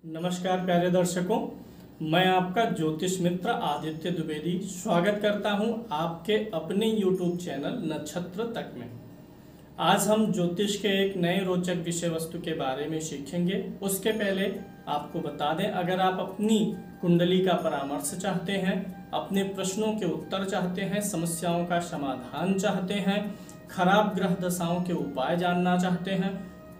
नमस्कार प्यारे दर्शकों, मैं आपका ज्योतिष मित्र आदित्य द्विवेदी स्वागत करता हूं आपके अपने YouTube चैनल नक्षत्र तक में। आज हम ज्योतिष के एक नए रोचक विषय वस्तु के बारे में सीखेंगे। उसके पहले आपको बता दें, अगर आप अपनी कुंडली का परामर्श चाहते हैं, अपने प्रश्नों के उत्तर चाहते हैं, समस्याओं का समाधान चाहते हैं, खराब ग्रह दशाओं के उपाय जानना चाहते हैं,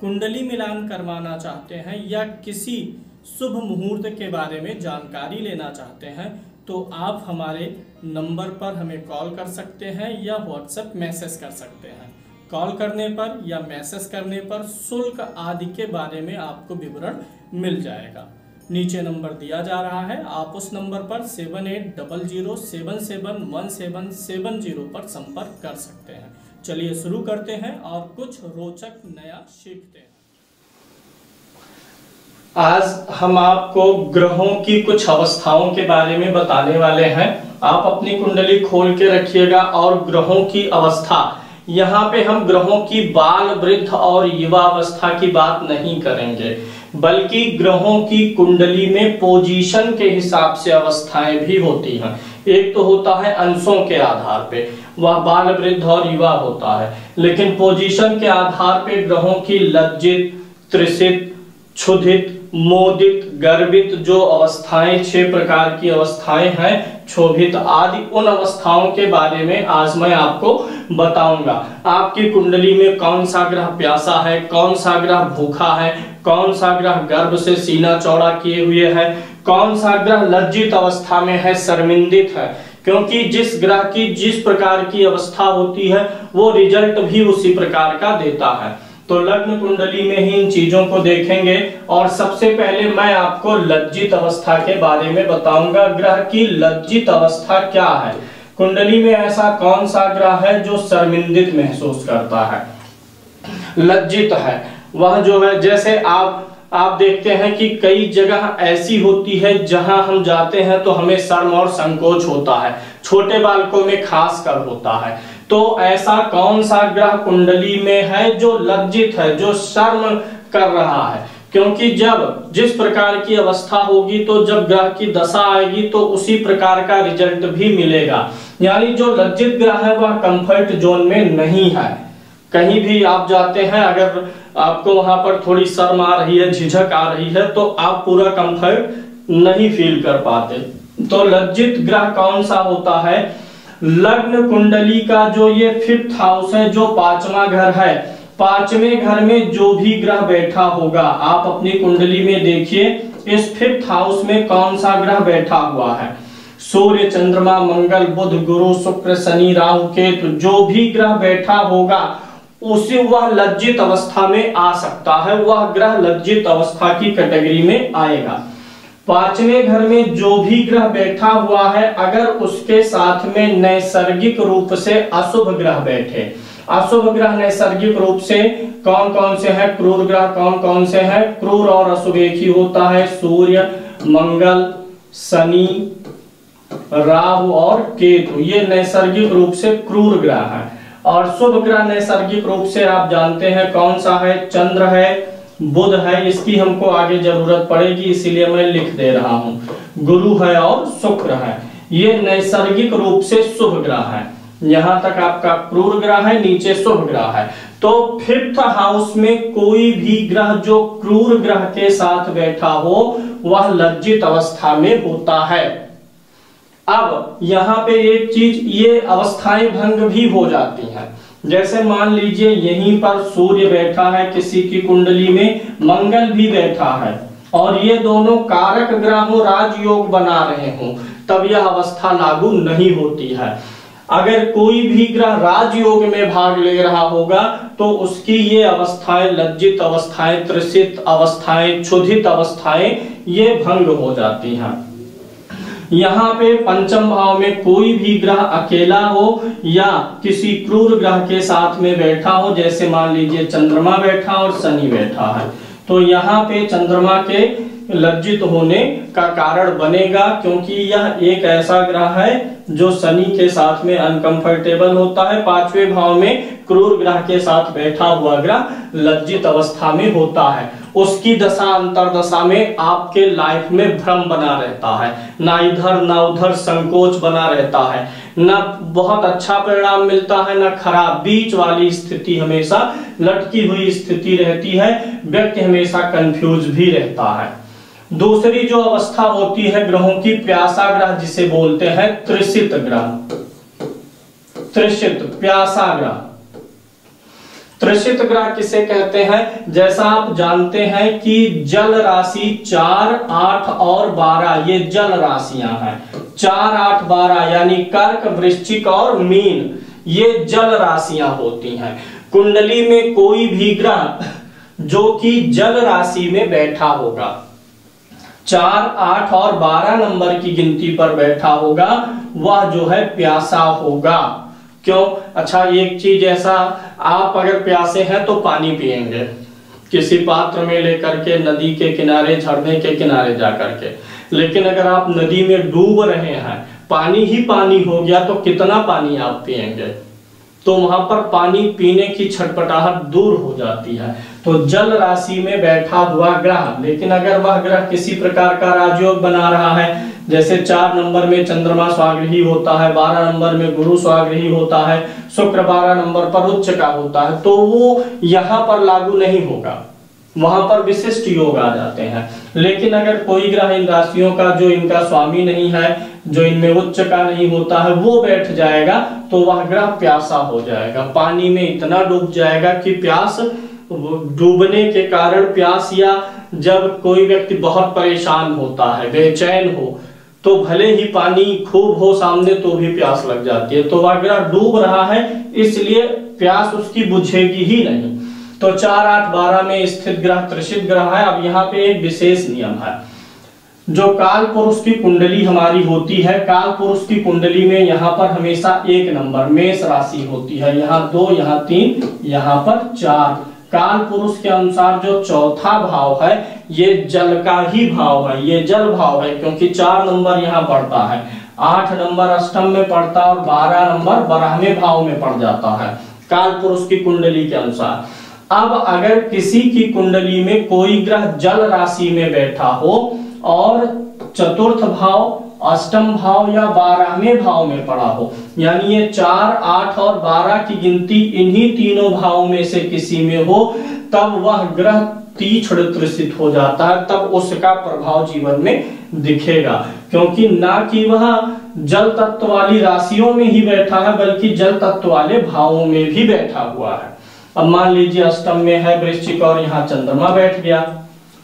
कुंडली मिलान करवाना चाहते हैं या किसी शुभ मुहूर्त के बारे में जानकारी लेना चाहते हैं, तो आप हमारे नंबर पर हमें कॉल कर सकते हैं या व्हाट्सएप मैसेज कर सकते हैं। कॉल करने पर या मैसेज करने पर शुल्क आदि के बारे में आपको विवरण मिल जाएगा। नीचे नंबर दिया जा रहा है, आप उस नंबर पर 7800771770 पर संपर्क कर सकते हैं। चलिए शुरू करते हैं और कुछ रोचक नया सीखते हैं। आज हम आपको ग्रहों की कुछ अवस्थाओं के बारे में बताने वाले हैं। आप अपनी कुंडली खोल के रखिएगा और ग्रहों की अवस्था, यहाँ पे हम ग्रहों की बाल, वृद्ध और युवा अवस्था की बात नहीं करेंगे, बल्कि ग्रहों की कुंडली में पोजीशन के हिसाब से अवस्थाएं भी होती हैं। एक तो होता है अंशों के आधार पे, वह बाल, वृद्ध और युवा होता है, लेकिन पोजीशन के आधार पे ग्रहों की लज्जित, त्रिषित, क्षुधित, मोदित, गर्वित जो अवस्थाएं 6 प्रकार की अवस्थाएं हैं, क्षोभित आदि, उन अवस्थाओं के बारे में आज मैं आपको बताऊंगा। आपकी कुंडली में कौन सा ग्रह प्यासा है, कौन सा ग्रह भूखा है, कौन सा ग्रह गर्भ से सीना चौड़ा किए हुए है, कौन सा ग्रह लज्जित अवस्था में है, शर्मिंदित है। क्योंकि जिस ग्रह की जिस प्रकार की अवस्था होती है वो रिजल्ट भी उसी प्रकार का देता है। तो लग्न कुंडली में ही इन चीजों को देखेंगे। और सबसे पहले मैं आपको लज्जित अवस्था के बारे में बताऊंगा। ग्रह की लज्जित अवस्था क्या है, कुंडली में ऐसा कौन सा ग्रह है जो शर्मिंदित महसूस करता है, लज्जित है। वह जो है, जैसे आप देखते हैं कि कई जगह ऐसी होती है जहां हम जाते हैं तो हमें शर्म और संकोच होता है, छोटे बालकों में खास कर होता है। तो ऐसा कौन सा ग्रह कुंडली में है जो लज्जित है, जो शर्म कर रहा है। क्योंकि जब जिस प्रकार की अवस्था होगी तो जब ग्रह की दशा आएगी तो उसी प्रकार का रिजल्ट भी मिलेगा। यानी जो लज्जित ग्रह है वह कंफर्ट जोन में नहीं है। कहीं भी आप जाते हैं, अगर आपको वहां पर थोड़ी शर्म आ रही है, झिझक आ रही है, तो आप पूरा कंफर्ट नहीं फील कर पाते। तो लज्जित ग्रह कौन सा होता है, लग्न कुंडली का जो ये 5th हाउस है, जो 5वां घर है, 5वें घर में जो भी ग्रह बैठा होगा, आप अपनी कुंडली में देखिए इस 5th हाउस में कौन सा ग्रह बैठा हुआ है। सूर्य, चंद्रमा, मंगल, बुध, गुरु, शुक्र, शनि, राहु, केतु, जो भी ग्रह बैठा होगा उसे वह लज्जित अवस्था में आ सकता है, वह ग्रह लज्जित अवस्था की कैटेगरी में आएगा। 5वें घर में जो भी ग्रह बैठा हुआ है, अगर उसके साथ में नैसर्गिक रूप से अशुभ ग्रह बैठे, अशुभ ग्रह नैसर्गिक रूप से कौन कौन से हैं, क्रूर ग्रह कौन कौन से हैं, क्रूर और अशुभ एक ही होता है, सूर्य, मंगल, शनि, राहु और केतु, ये नैसर्गिक रूप से क्रूर ग्रह है। और शुभ ग्रह नैसर्गिक रूप से आप जानते हैं कौन सा है, चंद्र है, बुध है, इसकी हमको आगे जरूरत पड़ेगी इसीलिए मैं लिख दे रहा हूं, गुरु है और शुक्र है। ये नैसर्गिक रूप से शुभ ग्रह है। यहां तक आपका क्रूर ग्रह है, नीचे शुभ ग्रह है। तो 5th हाउस में कोई भी ग्रह जो क्रूर ग्रह के साथ बैठा हो वह लज्जित अवस्था में होता है। अब यहाँ पे एक चीज, ये अवस्थाएं भंग भी हो जाती हैं। जैसे मान लीजिए यहीं पर सूर्य बैठा है किसी की कुंडली में, मंगल भी बैठा है और ये दोनों कारक ग्रहों राजयोग बना रहे हों, तब यह अवस्था लागू नहीं होती है। अगर कोई भी ग्रह राजयोग में भाग ले रहा होगा तो उसकी ये अवस्थाएं, लज्जित अवस्थाएं, त्रिषित अवस्थाएं, क्षुधित अवस्थाएं, ये भंग हो जाती हैं। यहाँ पे 5म भाव में कोई भी ग्रह अकेला हो या किसी क्रूर ग्रह के साथ में बैठा हो, जैसे मान लीजिए चंद्रमा बैठा और शनि बैठा है, तो यहाँ पे चंद्रमा के लज्जित होने का कारण बनेगा, क्योंकि यह एक ऐसा ग्रह है जो शनि के साथ में अनकंफर्टेबल होता है। 5वें भाव में क्रूर ग्रह के साथ बैठा हुआ ग्रह लज्जित अवस्था में होता है। उसकी दशा अंतरदशा में आपके लाइफ में भ्रम बना रहता है, ना इधर ना उधर संकोच बना रहता है, ना बहुत अच्छा परिणाम मिलता है ना खराब, बीच वाली स्थिति हमेशा लटकी हुई स्थिति रहती है, व्यक्ति हमेशा कंफ्यूज भी रहता है। दूसरी जो अवस्था होती है ग्रहों की, प्यासा ग्रह जिसे बोलते हैं त्रिशित ग्रह, त्रिशित प्यासा ग्रह। त्रिशित ग्रह किसे कहते हैं? जैसा आप जानते हैं कि जल राशि 4, 8 और 12 ये जल राशियां हैं। 4, 8, 12 यानी कर्क, वृश्चिक और मीन ये जल राशियां होती हैं। कुंडली में कोई भी ग्रह जो कि जल राशि में बैठा होगा, 4, 8 और 12 नंबर की गिनती पर बैठा होगा, वह जो है प्यासा होगा। क्यों? अच्छा, एक चीज ऐसा, आप अगर प्यासे हैं तो पानी पिएंगे किसी पात्र में लेकर के, नदी के किनारे, झरने के किनारे जाकर के। लेकिन अगर आप नदी में डूब रहे हैं, पानी ही पानी हो गया, तो कितना पानी आप पिएंगे? तो वहां पर पानी पीने की छटपटाहट दूर हो जाती है। तो जल राशि में बैठा हुआ ग्रह, लेकिन अगर वह ग्रह किसी प्रकार का राजयोग बना रहा है, जैसे 4 नंबर में चंद्रमा स्वाग्रही होता है, 12 नंबर में गुरु स्वाग्रही होता है, शुक्र 12 नंबर पर उच्च का होता है, तो वो यहाँ पर लागू नहीं होगा, वहां पर विशिष्ट योग आ जाते हैं। लेकिन अगर कोई ग्रह इन राशियों का जो इनका स्वामी नहीं है, जो इनमें उच्च का नहीं होता है, वो बैठ जाएगा, तो वह ग्रह प्यासा हो जाएगा, पानी में इतना डूब जाएगा कि प्यास, डूबने के कारण प्यास, या जब कोई व्यक्ति बहुत परेशान होता है, बेचैन हो, तो भले ही पानी खूब हो सामने तो भी प्यास लग जाती है। तो वह ग्रह डूब रहा है, इसलिए प्यास उसकी बुझेगी ही नहीं। तो 4, 8, 12 में स्थित ग्रह त्रिशित ग्रह है। अब यहाँ पे एक विशेष नियम है, जो काल पुरुष की कुंडली हमारी होती है, काल पुरुष की कुंडली में यहाँ पर हमेशा 1 नंबर मेष राशि होती है, यहाँ 2, यहाँ 3, यहाँ पर 4। काल पुरुष के अनुसार जो चौथा भाव है ये जल का ही भाव है, ये जल भाव है, क्योंकि 4 नंबर यहाँ पड़ता है, 8 नंबर अष्टम में पड़ता है और 12 नंबर 12वें भाव में पड़ जाता है काल पुरुष की कुंडली के अनुसार। अब अगर किसी की कुंडली में कोई ग्रह जल राशि में बैठा हो और चतुर्थ भाव, अष्टम भाव या 12वें भाव में पड़ा हो, यानी ये 4, 8 और 12 की गिनती इन्हीं तीनों भावों में से किसी में हो, तब वह ग्रह तीक्ष्ण त्रिशित हो जाता है, तब उसका प्रभाव जीवन में दिखेगा। क्योंकि ना कि वह जल तत्व वाली राशियों में ही बैठा है, बल्कि जल तत्व वाले भावों में भी बैठा हुआ है। अब मान लीजिए अष्टम में है वृश्चिक और यहाँ चंद्रमा बैठ गया।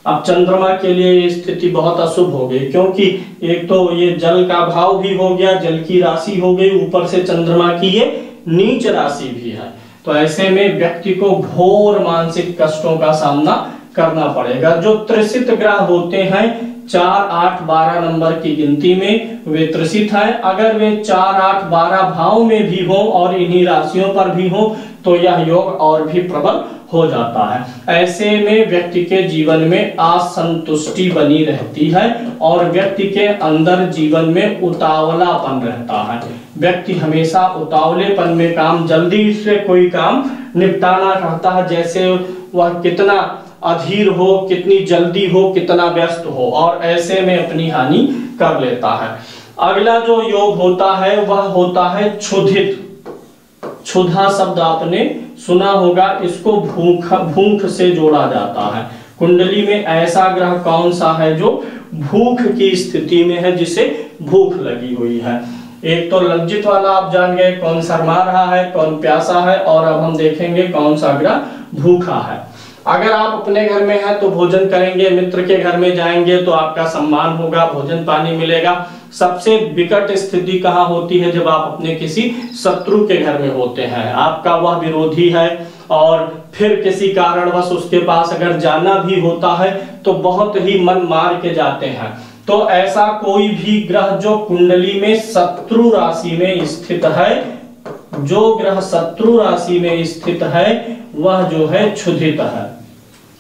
अब चंद्रमा के लिए ये स्थिति बहुत अशुभ हो गई, क्योंकि एक तो ये जल का भाव भी हो गया, जल की राशि हो गई, ऊपर से चंद्रमा की ये नीच राशि भी है। तो ऐसे में व्यक्ति को घोर मानसिक कष्टों का सामना करना पड़ेगा। जो त्रिशित ग्रह होते हैं 4, 8, 12 नंबर की गिनती में, वे त्रिशित हैं। अगर वे 4, 8, 12 भाव में भी हो और इन्हीं राशियों पर भी हो, तो यह योग और भी प्रबल हो जाता है। ऐसे में व्यक्ति के जीवन में असंतुष्टि बनी रहती है और व्यक्ति के अंदर जीवन में उतावलापन रहता है। व्यक्ति हमेशा उतावलेपन में काम, जल्दी से कोई काम निपटाना चाहता है, जैसे वह कितना अधीर हो, कितनी जल्दी हो, कितना व्यस्त हो, और ऐसे में अपनी हानि कर लेता है। अगला जो योग होता है वह होता है क्षुधित। क्षुधा शब्द आपने सुना होगा, इसको भूख से जोड़ा जाता है। कुंडली में ऐसा ग्रह कौन सा है जो भूख की स्थिति में है, जिसे भूख लगी हुई है। एक तो लज्जित वाला आप जान गए, कौन शर्मा रहा है, कौन प्यासा है, और अब हम देखेंगे कौन सा ग्रह भूखा है। अगर आप अपने घर में हैं तो भोजन करेंगे, मित्र के घर में जाएंगे तो आपका सम्मान होगा, भोजन पानी मिलेगा। सबसे विकट स्थिति कहाँ होती है? जब आप अपने किसी शत्रु के घर में होते हैं, आपका वह विरोधी है और फिर किसी कारणवश उसके पास अगर जाना भी होता है तो बहुत ही मन मार के जाते हैं। तो ऐसा कोई भी ग्रह जो कुंडली में शत्रु राशि में स्थित है, जो ग्रह शत्रु राशि में स्थित है वह जो है क्षुधित है।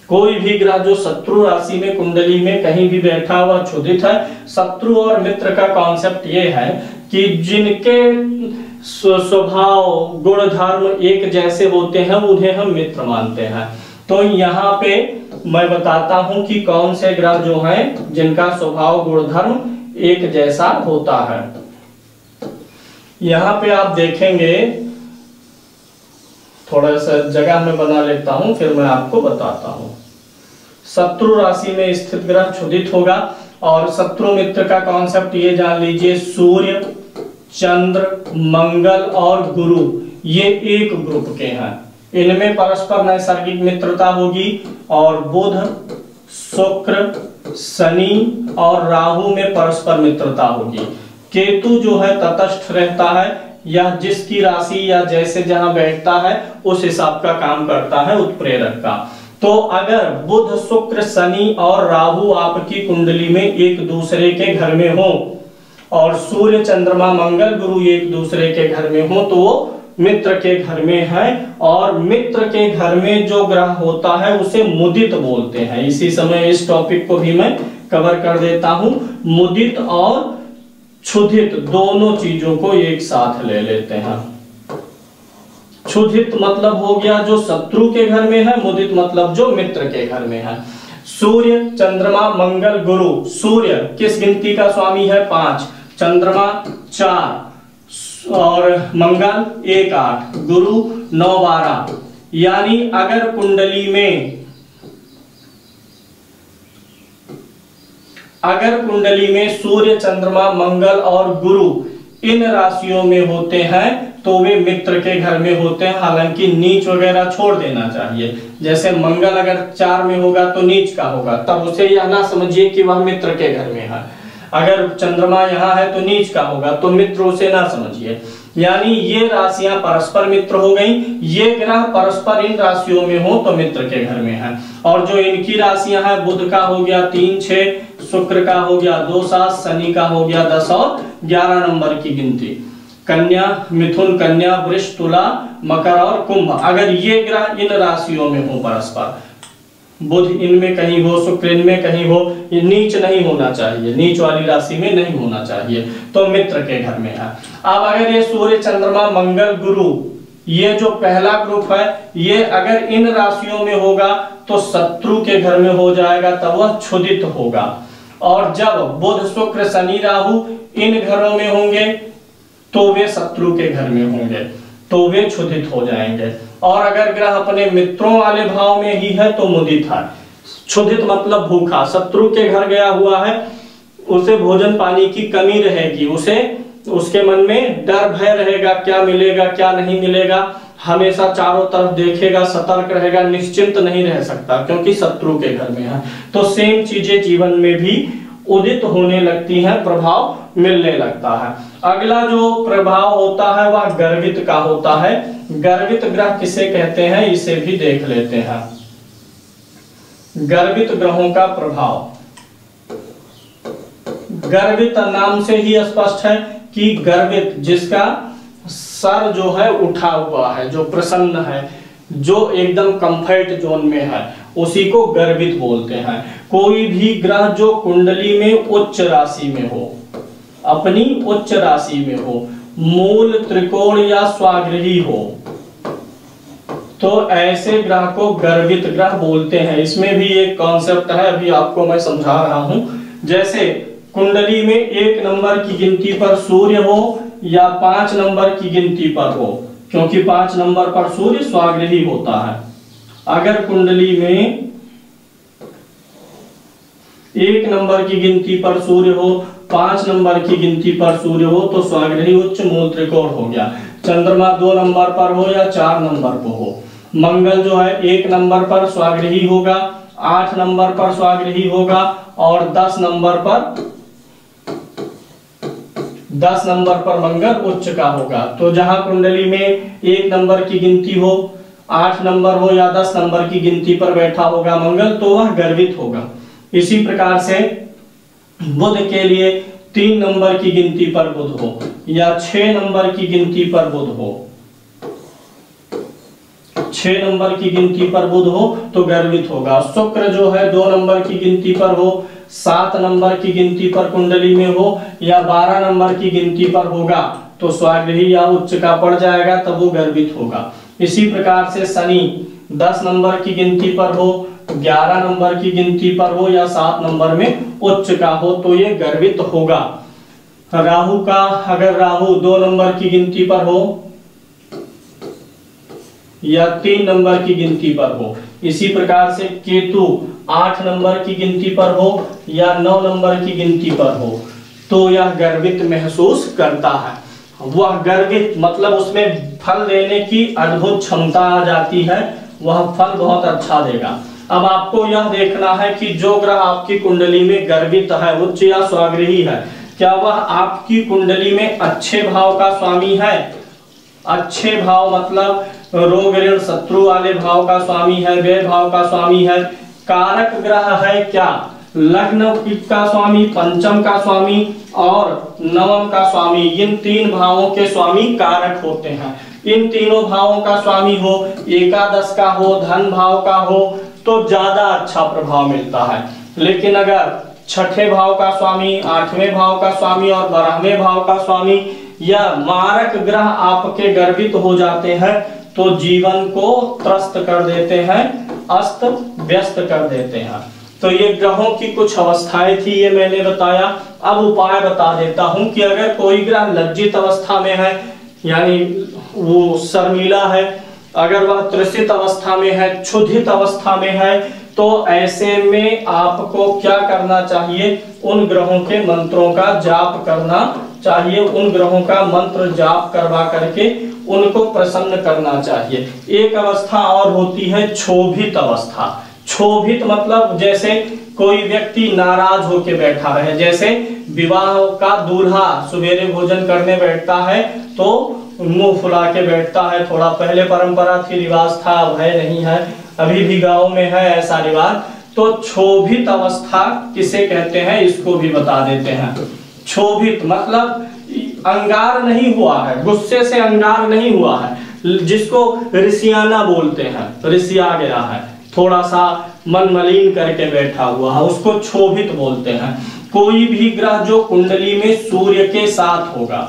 कोई भी ग्रह जो शत्रु राशि में कुंडली में कहीं भी बैठा हुआ क्षुधित है। शत्रु और मित्र का कॉन्सेप्ट ये है कि जिनके स्वभाव गुण धर्म एक जैसे होते हैं उन्हें हम मित्र मानते हैं। तो यहाँ पे मैं बताता हूं कि कौन से ग्रह जो हैं जिनका स्वभाव गुणधर्म एक जैसा होता है। यहां पे आप देखेंगे, थोड़ा सा जगह में बना लेता हूं फिर मैं आपको बताता हूं। शत्रु राशि में स्थित ग्रह क्षुधित होगा। और शत्रु मित्र का कॉन्सेप्ट ये जान लीजिए, सूर्य, चंद्र, मंगल और गुरु ये एक ग्रुप के हैं। इनमें परस्पर नैसर्गिक मित्रता होगी। और बुध, शुक्र, शनि और राहु में परस्पर मित्रता होगी। केतु जो है तटस्थ रहता है, यह जिसकी राशि या जैसे जहां बैठता है उस हिसाब का काम करता है उत्प्रेरक का। तो अगर बुध, शुक्र, शनि और राहु आपकी कुंडली में एक दूसरे के घर में हो और सूर्य, चंद्रमा, मंगल, गुरु एक दूसरे के घर में हो तो वो मित्र के घर में है। और मित्र के घर में जो ग्रह होता है उसे मुदित बोलते हैं। इसी समय इस टॉपिक को भी मैं कवर कर देता हूं। मुदित और क्षुधित दोनों चीजों को एक साथ ले लेते हैं। क्षुधित मतलब हो गया जो शत्रु के घर में है, मुदित मतलब जो मित्र के घर में है। सूर्य, चंद्रमा, मंगल, गुरु। सूर्य किस गिनती का स्वामी है? 5, चंद्रमा 4 और मंगल 1 8, गुरु 9 12। यानी अगर कुंडली में सूर्य, चंद्रमा, मंगल और गुरु इन राशियों में होते हैं तो वे मित्र के घर में होते हैं। हालांकि नीच वगैरह छोड़ देना चाहिए। जैसे मंगल अगर 4 में होगा तो नीच का होगा, तब उसे यह ना समझिए कि वह मित्र के घर में है। अगर चंद्रमा यहाँ है तो नीच का होगा, तो मित्र उसे ना समझिए। यानी ये राशियां परस्पर मित्र हो गई। ये ग्रह परस्पर इन राशियों में हो तो मित्र के घर में है। और जो इनकी राशियां हैं, बुध का हो गया 3 6, शुक्र का हो गया 2 7, शनि का हो गया 10 और 11 नंबर की गिनती। कन्या, मिथुन, कन्या, वृष, तुला, मकर और कुंभ, अगर ये ग्रह इन राशियों में हो परस्पर, बुध इनमें कहीं हो, शुक्र इनमें कहीं हो, ये नीच नहीं होना चाहिए, नीच वाली राशि में नहीं होना चाहिए, तो मित्र के घर में है। अब अगर ये सूर्य, चंद्रमा, मंगल, गुरु, ये जो पहला ग्रुप है, ये अगर इन राशियों में होगा तो शत्रु के घर में हो जाएगा, तब वह क्षुधित होगा। और जब बुध, शुक्र, शनि, राहु इन घरों में होंगे तो वे शत्रु के घर में होंगे, तो वे क्षुधित हो जाएंगे। और अगर ग्रह अपने मित्रों वाले भाव में ही है तो मुदित है। क्षुधित मतलब भूखा, शत्रु के घर गया हुआ है, उसे भोजन पानी की कमी रहेगी, उसके मन में डर भय रहेगा, क्या मिलेगा क्या नहीं मिलेगा, हमेशा चारों तरफ देखेगा, सतर्क रहेगा, निश्चिंत नहीं रह सकता क्योंकि शत्रु के घर में है। तो सेम चीजें जीवन में भी उदित होने लगती हैं, प्रभाव मिलने लगता है। अगला जो प्रभाव होता है वह गर्वित का होता है। गर्वित ग्रह किसे कहते हैं इसे भी देख लेते हैं। गर्वित ग्रहों का प्रभाव, गर्वित नाम से ही स्पष्ट है कि गर्वित जिसका सर जो है उठा हुआ है, जो प्रसन्न है, जो एकदम कंफर्ट जोन में है, उसी को गर्वित बोलते हैं। कोई भी ग्रह जो कुंडली में उच्च राशि में हो, अपनी उच्च राशि में हो, मूल, त्रिकोण या स्वाग्रही हो, तो ऐसे ग्रह को गर्वित ग्रह बोलते हैं। इसमें भी एक कॉन्सेप्ट है, अभी आपको मैं समझा रहा हूं। जैसे कुंडली में 1 नंबर की गिनती पर सूर्य हो या 5 नंबर की गिनती पर हो, क्योंकि 5 नंबर पर सूर्य स्वाग्रही होता है। अगर कुंडली में 1 नंबर की गिनती पर सूर्य हो, 5 नंबर की गिनती पर सूर्य हो तो स्वाग्रही उच्च मूल त्रिकोण हो गया। चंद्रमा 2 नंबर पर हो या 4 नंबर पर हो। मंगल जो है 1 नंबर पर स्वाग्रही होगा, 8 नंबर पर स्वाग्रही होगा और 10 नंबर पर मंगल उच्च का होगा। तो जहां कुंडली में 1 नंबर की गिनती हो, 8 नंबर हो या 10 नंबर की गिनती पर बैठा होगा मंगल, तो वह गर्वित होगा। इसी प्रकार से बुध के लिए 3 नंबर की गिनती पर बुध हो या 6 नंबर की गिनती पर बुध हो, 6 नंबर की गिनती पर बुध हो तो गर्वित होगा। शुक्र जो है 2 नंबर की गिनती पर हो, 7 नंबर की गिनती पर कुंडली में हो या 12 नंबर की गिनती पर होगा तो स्वाग्रही या उच्च का पड़ जाएगा, तब वो गर्वित होगा। इसी प्रकार से शनि 10 नंबर की गिनती पर हो, 11 नंबर की गिनती पर हो या 7 नंबर में उच्च का हो तो ये गर्वित होगा। राहु का अगर राहु 2 नंबर की गिनती पर हो या 3 नंबर की गिनती पर हो, इसी प्रकार से केतु 8 नंबर की गिनती पर हो या 9 नंबर की गिनती पर हो तो यह गर्वित महसूस करता है। वह गर्वित मतलब उसमें फल देने की अद्भुत क्षमता आ जाती है, वह फल बहुत अच्छा देगा। अब आपको यह देखना है कि जो ग्रह आपकी कुंडली में गर्वित है, उच्च या स्वाग्रही है, क्या वह आपकी कुंडली में अच्छे भाव का स्वामी है? अच्छे भाव मतलब रोग ऋण शत्रु वाले भाव का स्वामी है, व्यय भाव का स्वामी है, कारक ग्रह है क्या? लग्न का स्वामी, पंचम का स्वामी और नवम का स्वामी, इन 3 भावों के स्वामी कारक होते हैं। इन तीनों भावों का स्वामी हो, एकादश का हो, धन भाव का हो तो ज्यादा अच्छा प्रभाव मिलता है। लेकिन अगर छठे भाव का स्वामी, 8वें भाव का स्वामी और 12वें भाव का स्वामी या मारक ग्रह आपके गर्वित हो जाते हैं तो जीवन को त्रस्त कर देते हैं, अस्त व्यस्त कर देते हैं। तो ये ग्रहों की कुछ अवस्थाएं थी, ये मैंने बताया। अब उपाय बता देता हूं कि अगर कोई ग्रह लज्जित अवस्था में है यानी वो शर्मिला है, अगर वह त्रसित अवस्था में है, क्षुधित अवस्था में है तो ऐसे में आपको क्या करना चाहिए? उन ग्रहों के मंत्रों का जाप करना चाहिए, उन ग्रहों का मंत्र जाप करवा करके उनको प्रसन्न करना चाहिए। एक अवस्था और होती है क्षोभित अवस्था। क्षोभित मतलब जैसे कोई व्यक्ति नाराज होके बैठा है, जैसे विवाह का दूल्हा सवेरे भोजन करने बैठता है तो मुंह फुला के बैठता है। थोड़ा पहले परंपरा थी, रिवाज था, अब है नहीं है, अभी भी गांव में है ऐसा रिवाज। तो क्षोभित अवस्था किसे कहते हैं इसको भी बता देते हैं। क्षोभित मतलब अंगार नहीं हुआ है, गुस्से से अंगार नहीं हुआ है, जिसको ऋषियाना बोलते हैं, ऋषिया गया है, थोड़ा सा मन मलिन करके बैठा हुआ है, उसको क्षोभित बोलते हैं। कोई भी ग्रह जो कुंडली में सूर्य के साथ होगा,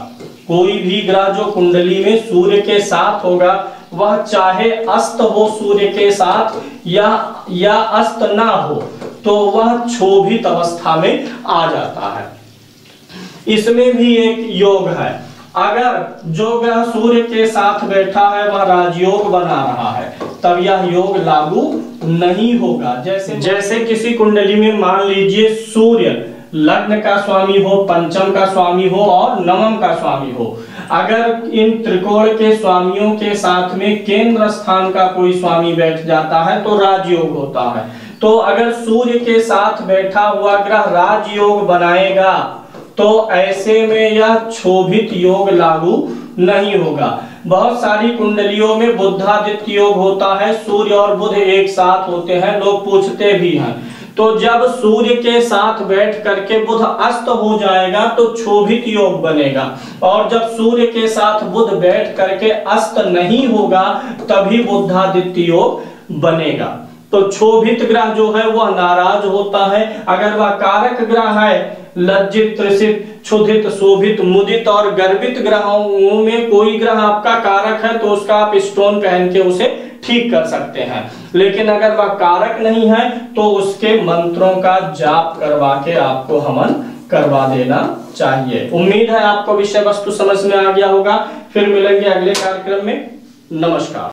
कोई भी ग्रह जो कुंडली में सूर्य के साथ होगा, वह चाहे अस्त हो सूर्य के साथ या अस्त ना हो तो वह क्षोभित अवस्था में आ जाता है। इसमें भी एक योग है, अगर जो ग्रह सूर्य के साथ बैठा है वह राजयोग बना रहा है तब यह योग लागू नहीं होगा। जैसे किसी कुंडली में मान लीजिए सूर्य लग्न का स्वामी हो, पंचम का स्वामी हो और नवम का स्वामी हो, अगर इन त्रिकोण के स्वामियों के साथ में केंद्र स्थान का कोई स्वामी बैठ जाता है तो राजयोग होता है। तो अगर सूर्य के साथ बैठा हुआ ग्रह राजयोग बनाएगा तो ऐसे में यह क्षोभित योग लागू नहीं होगा। बहुत सारी कुंडलियों में बुधादित्य योग होता है, सूर्य और बुध एक साथ होते हैं, लोग पूछते भी हैं। तो जब सूर्य के साथ बैठ करके बुध अस्त हो जाएगा तो क्षोभित योग बनेगा, और जब सूर्य के साथ बुध बैठ करके अस्त नहीं होगा तभी बुधादित्य योग बनेगा। तो क्षोभित ग्रह जो है वह नाराज होता है। अगर वह कारक ग्रह है लज्जित, त्रसित, क्षुधित, शोभित, मुदित और गर्वित ग्रहों में कोई ग्रह आपका कारक है तो उसका आप स्टोन पहन के उसे ठीक कर सकते हैं। लेकिन अगर वह कारक नहीं है तो उसके मंत्रों का जाप करवा के आपको हवन करवा देना चाहिए। उम्मीद है आपको विषय वस्तु समझ में आ गया होगा। फिर मिलेंगे अगले कार्यक्रम में। नमस्कार।